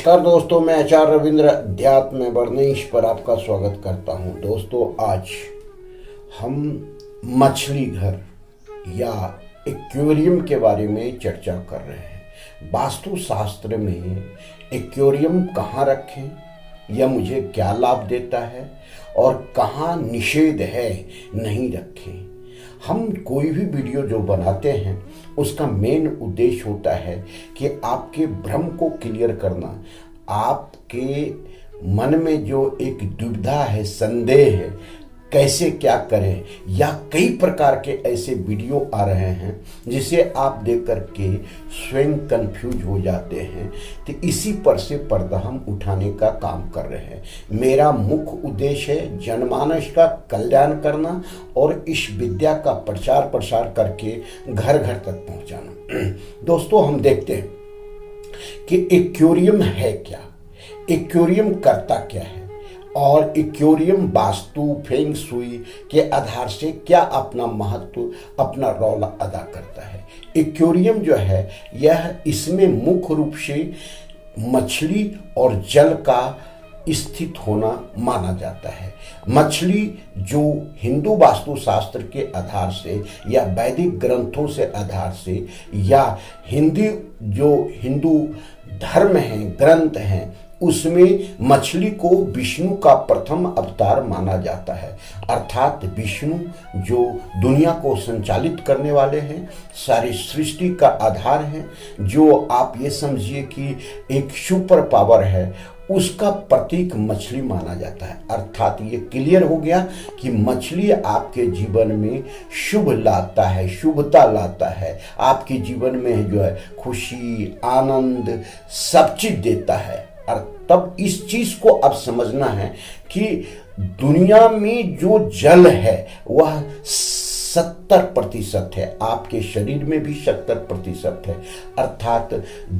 नमस्कार दोस्तों, मैं आचार्य रविंद्र अध्यात्म में वर्णेश पर आपका स्वागत करता हूं। दोस्तों, आज हम मछली घर या एक्वेरियम के बारे में चर्चा कर रहे हैं। वास्तु शास्त्र में एक्वेरियम कहाँ रखें, यह मुझे क्या लाभ देता है और कहाँ निषेध है नहीं रखें। हम कोई भी वीडियो जो बनाते हैं उसका मेन उद्देश्य होता है कि आपके भ्रम को क्लियर करना, आपके मन में जो एक दुविधा है, संदेह है, कैसे क्या करें, या कई प्रकार के ऐसे वीडियो आ रहे हैं जिसे आप देख कर के स्वयं कंफ्यूज हो जाते हैं। तो इसी पर से पर्दा हम उठाने का काम कर रहे हैं। मेरा मुख्य उद्देश्य है जनमानस का कल्याण करना और इस विद्या का प्रचार प्रसार करके घर घर तक पहुंचाना। दोस्तों, हम देखते हैं कि एक्वेरियम है क्या, एक्वेरियम करता क्या है और एक्वेरियम वास्तु फेंग शुई के आधार से क्या अपना महत्व, अपना रोल अदा करता है। एक्वेरियम जो है यह इसमें मुख्य रूप से मछली और जल का स्थित होना माना जाता है। मछली जो हिंदू वास्तुशास्त्र के आधार से या वैदिक ग्रंथों से आधार से या हिंदू धर्म हैं, ग्रंथ हैं, उसमें मछली को विष्णु का प्रथम अवतार माना जाता है। अर्थात विष्णु जो दुनिया को संचालित करने वाले हैं, सारी सृष्टि का आधार हैं, जो आप ये समझिए कि एक सुपर पावर है, उसका प्रतीक मछली माना जाता है। अर्थात ये क्लियर हो गया कि मछली आपके जीवन में शुभ लाता है, शुभता लाता है, आपके जीवन में जो है खुशी, आनंद, सब चीज देता है। और तब इस चीज को अब समझना है कि दुनिया में जो जल है वह 70% है, आपके शरीर में भी 70% है। अर्थात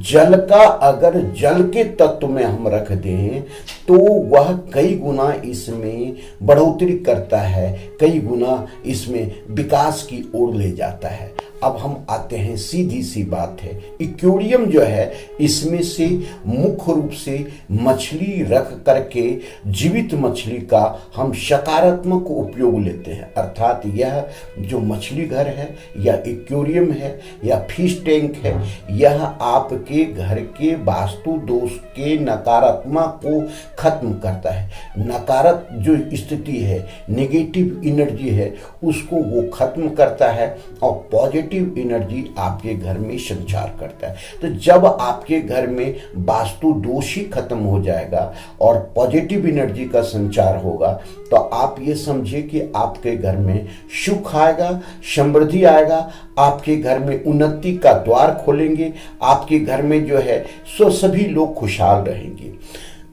जल का अगर जल के तत्व में हम रख दें तो वह कई गुना इसमें बढ़ोतरी करता है, कई गुना इसमें विकास की ओर ले जाता है। अब हम आते हैं, सीधी सी बात है, एक्वेरियम जो है इसमें से मुख्य रूप से मछली रख करके जीवित मछली का हम सकारात्मक उपयोग लेते हैं। अर्थात यह जो मछली घर है या एक्वेरियम है या फिश टैंक है, यह आपके घर के वास्तु दोष के नकारात्मक को खत्म करता है। नकारात्मक जो स्थिति है, नेगेटिव एनर्जी है, उसको वो खत्म करता है और पॉजिटिव एनर्जी आपके घर में संचार करता है। तो जब आपके घर में वास्तु दोष ही खत्म हो जाएगा और पॉजिटिव एनर्जी का संचार होगा तो आप ये समझिए कि आपके घर में सुख आएगा, समृद्धि आएगा, आपके घर में उन्नति का द्वार खोलेंगे, आपके घर में जो है सो सभी लोग खुशहाल रहेंगे।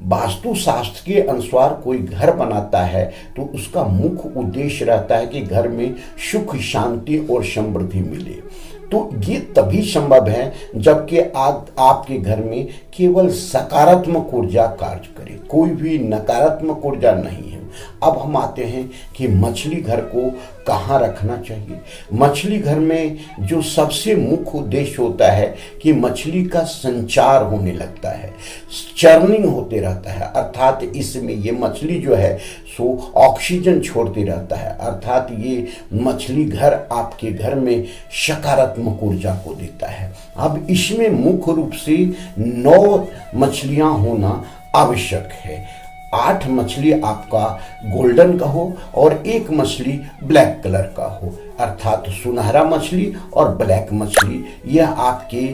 वास्तु शास्त्र के अनुसार कोई घर बनाता है तो उसका मुख्य उद्देश्य रहता है कि घर में सुख, शांति और समृद्धि मिले। तो ये तभी संभव है जबकि आपके घर में केवल सकारात्मक ऊर्जा कार्य करे, कोई भी नकारात्मक ऊर्जा नहीं है। अब हम आते हैं कि मछली घर को कहाँ रखना चाहिए। मछली घर में जो सबसे मुख्य उद्देश्य होता है कि मछली का संचार होने लगता है, चर्निंग होते रहता है। अर्थात इसमें ये मछली जो है सो ऑक्सीजन छोड़ते रहता है। अर्थात ये मछली घर आपके घर में सकारात्मक ऊर्जा को देता है। अब इसमें मुख्य रूप से 9 मछलियां होना आवश्यक है। 8 मछली आपका गोल्डन का हो और 1 मछली ब्लैक कलर का हो। अर्थात सुनहरा मछली और ब्लैक मछली यह आपके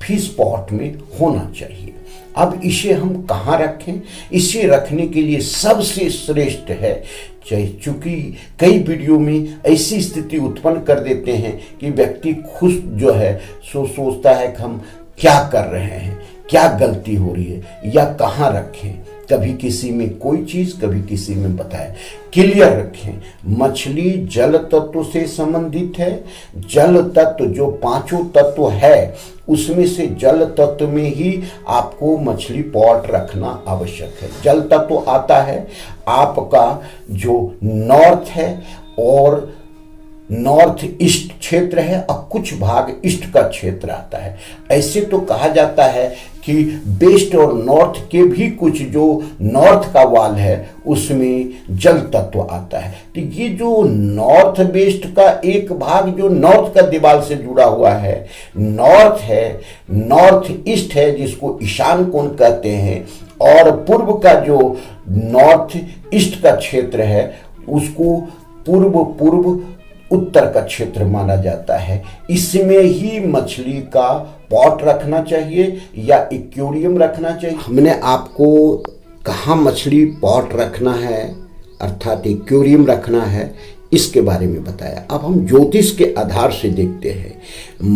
फिश पॉट में होना चाहिए। अब इसे हम कहाँ रखें? इसे रखने के लिए सबसे श्रेष्ठ है, चूंकि कई वीडियो में ऐसी स्थिति उत्पन्न कर देते हैं कि व्यक्ति खुश जो है सोचता है कि हम क्या कर रहे हैं, क्या गलती हो रही है या कहाँ रखें। कभी किसी में कोई चीज, कभी किसी में बताए। क्लियर रखें, मछली जल तत्व से संबंधित है। जल तत्व जो 5 तत्व है उसमें से जल तत्व में ही आपको मछली पॉट रखना आवश्यक है। जल तत्व आता है आपका जो नॉर्थ है और नॉर्थ ईस्ट क्षेत्र है और कुछ भाग ईस्ट का क्षेत्र आता है। ऐसे तो कहा जाता है कि कि वेस्ट और नॉर्थ के भी कुछ जो नॉर्थ का वाल है उसमें जल तत्व आता है। तो ये जो नॉर्थ वेस्ट का एक भाग जो नॉर्थ का दीवार से जुड़ा हुआ है, नॉर्थ है, नॉर्थ ईस्ट है जिसको ईशान कोण कहते हैं, और पूर्व का जो नॉर्थ ईस्ट का क्षेत्र है उसको पूर्व उत्तर का क्षेत्र माना जाता है। इसमें ही मछली का पॉट रखना चाहिए या एक्वेरियम रखना चाहिए। हमने आपको कहाँ मछली पॉट रखना है अर्थात एक्वेरियम रखना है इसके बारे में बताया। अब हम ज्योतिष के आधार से देखते हैं।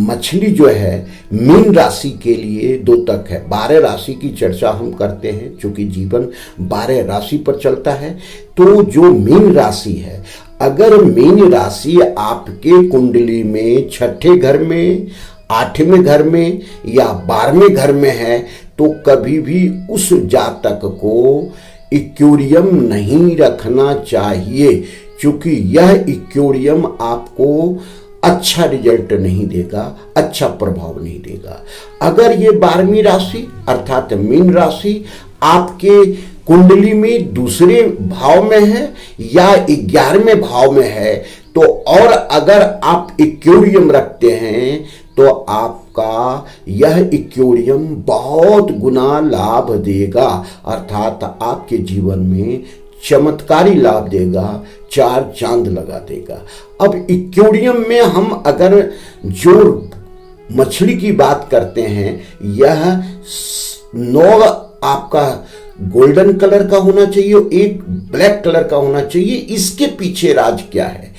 मछली जो है मीन राशि के लिए 2 तक है। 12 राशि की चर्चा हम करते हैं क्योंकि जीवन 12 राशि पर चलता है। तो जो मीन राशि है, अगर मीन राशि आपके कुंडली में 6ठे घर में, 8वें घर में या 12वें घर में है तो कभी भी उस जातक को एक्वेरियम नहीं रखना चाहिए, क्योंकि यह एक्वेरियम आपको अच्छा रिजल्ट नहीं देगा, अच्छा प्रभाव नहीं देगा। अगर ये 12वीं राशि अर्थात मीन राशि आपके कुंडली में दूसरे भाव में है या 11वें भाव में है तो, और अगर आप एक्वेरियम रखते हैं तो आपका यह एक्वेरियम बहुत गुना लाभ देगा, अर्थात आपके जीवन में चमत्कारी लाभ देगा, 4 चांद लगा देगा। अब एक्वेरियम में हम अगर जो मछली की बात करते हैं, यह 9 आपका गोल्डन कलर का होना चाहिए, एक ब्लैक कलर का होना चाहिए। इसके पीछे राज क्या है?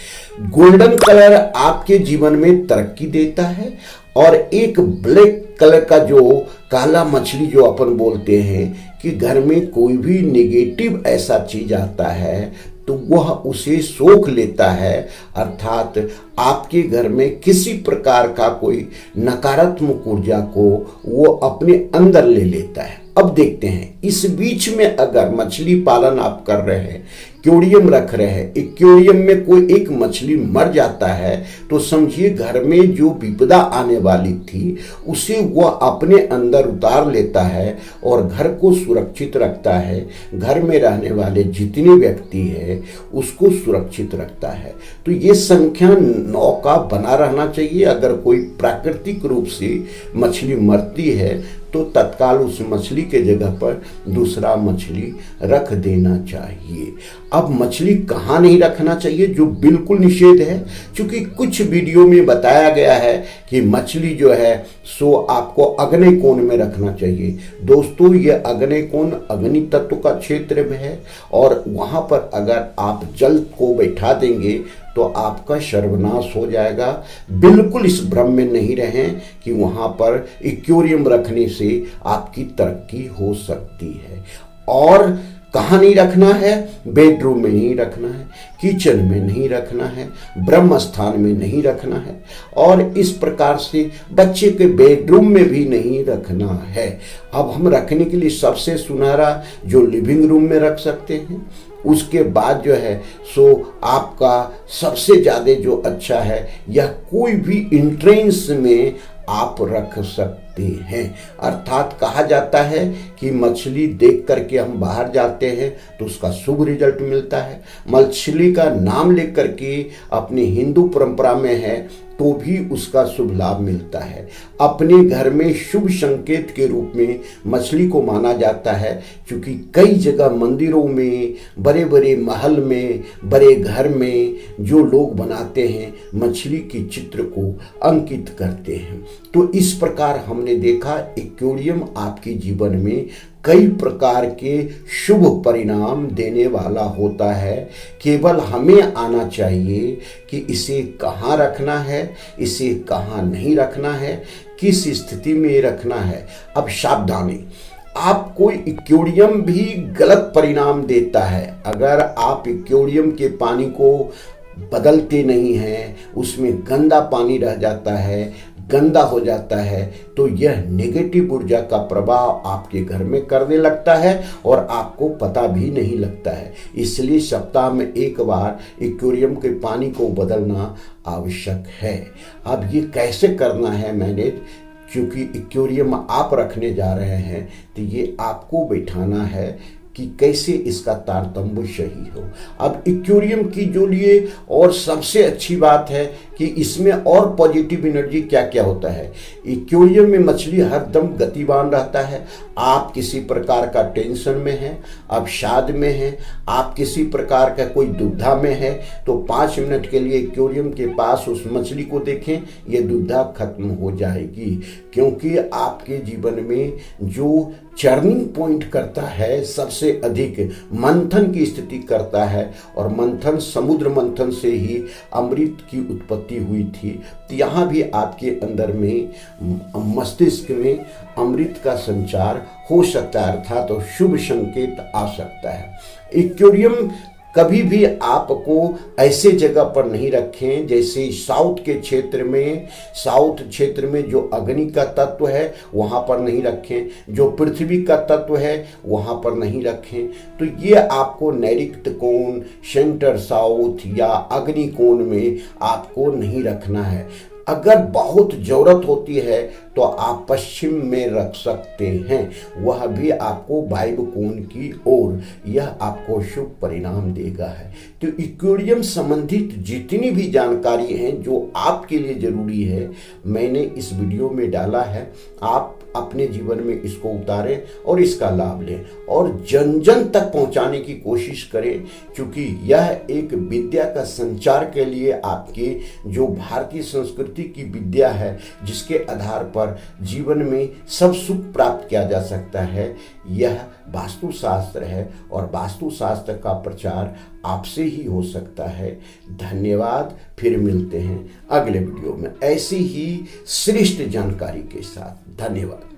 गोल्डन कलर आपके जीवन में तरक्की देता है, और एक ब्लैक कलर का जो काला मछली जो अपन बोलते हैं कि घर में कोई भी नेगेटिव ऐसा चीज आता है तो वह उसे सोख लेता है, अर्थात आपके घर में किसी प्रकार का कोई नकारात्मक ऊर्जा को वो अपने अंदर ले लेता है। अब देखते हैं, इस बीच में अगर मछली पालन आप कर रहे हैं, एक्वेरियम रख रहे हैं, एक्वेरियम में कोई एक मछली मर जाता है तो समझिए घर में जो विपदा आने वाली थी उसे वह अपने अंदर उतार लेता है और घर को सुरक्षित रखता है, घर में रहने वाले जितने व्यक्ति है उसको सुरक्षित रखता है। तो ये संख्या 9 का बना रहना चाहिए। अगर कोई प्राकृतिक रूप से मछली मरती है तो तत्काल उस मछली के जगह पर दूसरा मछली रख देना चाहिए। अब मछली कहाँ नहीं रखना चाहिए जो बिल्कुल निषेध है, क्योंकि कुछ वीडियो में बताया गया है कि मछली जो है सो आपको अग्नि कोण में रखना चाहिए। दोस्तों, ये अग्नि कोण अग्नि तत्व का क्षेत्र में है और वहाँ पर अगर आप जल को बैठा देंगे तो आपका सर्वनाश हो जाएगा। बिल्कुल इस भ्रम में नहीं रहें कि वहाँ पर एक्वेरियम रखने से आपकी तरक्की हो सकती है। और कहाँ नहीं रखना है? बेडरूम में नहीं रखना है, किचन में नहीं रखना है, ब्रह्म स्थान में नहीं रखना है, और इस प्रकार से बच्चे के बेडरूम में भी नहीं रखना है। अब हम रखने के लिए सबसे सुनहरा जो लिविंग रूम में रख सकते हैं, उसके बाद जो है सो आपका सबसे ज़्यादा जो अच्छा है यह कोई भी एंट्रेंस में आप रख सकते हैं। अर्थात कहा जाता है कि मछली देख करके हम बाहर जाते हैं तो उसका शुभ रिजल्ट मिलता है। मछली का नाम लेकर के अपनी हिंदू परंपरा में है तो भी उसका शुभ लाभ मिलता है। अपने घर में शुभ संकेत के रूप में मछली को माना जाता है, क्योंकि कई जगह मंदिरों में, बड़े बड़े महल में, बड़े घर में जो लोग बनाते हैं मछली के चित्र को अंकित करते हैं। तो इस प्रकार हमने देखा एक्वेरियम आपके जीवन में कई प्रकार के शुभ परिणाम देने वाला होता है। केवल हमें आना चाहिए कि इसे कहाँ रखना है, इसे कहाँ नहीं रखना है, किस स्थिति में रखना है। अब सावधानी, आपको एक्वेरियम भी गलत परिणाम देता है। अगर आप एक्वेरियम के पानी को बदलते नहीं हैं, उसमें गंदा पानी रह जाता है, गंदा हो जाता है, तो यह नेगेटिव ऊर्जा का प्रभाव आपके घर में करने लगता है और आपको पता भी नहीं लगता है। इसलिए सप्ताह में एक बार एक्वेरियम के पानी को बदलना आवश्यक है। अब ये कैसे करना है मैनेज, क्योंकि इक्वेरियम आप रखने जा रहे हैं तो ये आपको बैठाना है कि कैसे इसका तारतम्य सही हो। अब इक्वेरियम की जो लिए और सबसे अच्छी बात है कि इसमें और पॉजिटिव एनर्जी क्या क्या होता है। इक्वेरियम में मछली हरदम गतिवान रहता है। आप किसी प्रकार का टेंशन में हैं, अवसाद में हैं, आप किसी प्रकार का कोई दुविधा में है, तो 5 मिनट के लिए इक्वेरियम के पास उस मछली को देखें, ये दुविधा खत्म हो जाएगी। क्योंकि आपके जीवन में जो चर्निंग पॉइंट करता है, सबसे अधिक मंथन की स्थिति करता है, और मंथन समुद्र मंथन से ही अमृत की उत्पत्ति हुई थी। तो यहाँ भी आपके अंदर में मस्तिष्क में अमृत का संचार हो सकता है, अर्थात तो शुभ संकेत आ सकता है। इक्वेरियम कभी भी आपको ऐसे जगह पर नहीं रखें जैसे साउथ क्षेत्र में जो अग्नि का तत्व है वहाँ पर नहीं रखें, जो पृथ्वी का तत्व है वहाँ पर नहीं रखें। तो ये आपको नैऋत्य कोण, सेंटर साउथ या अग्नि कोण में आपको नहीं रखना है। अगर बहुत जरूरत होती है तो आप पश्चिम में रख सकते हैं, वह भी आपको वायु कोण की ओर, यह आपको शुभ परिणाम देगा है। तो इक्वेरियम संबंधित जितनी भी जानकारी हैं जो आपके लिए जरूरी है, मैंने इस वीडियो में डाला है। आप अपने जीवन में इसको उतारें और इसका लाभ लें और जन जन तक पहुंचाने की कोशिश करें, क्योंकि यह एक विद्या का संचार के लिए आपके जो भारतीय संस्कृति की विद्या है, जिसके आधार पर जीवन में सब सुख प्राप्त किया जा सकता है, यह वास्तुशास्त्र है और वास्तुशास्त्र का प्रचार आपसे ही हो सकता है। धन्यवाद। फिर मिलते हैं अगले वीडियो में ऐसी ही श्रेष्ठ जानकारी के साथ। धन्यवाद।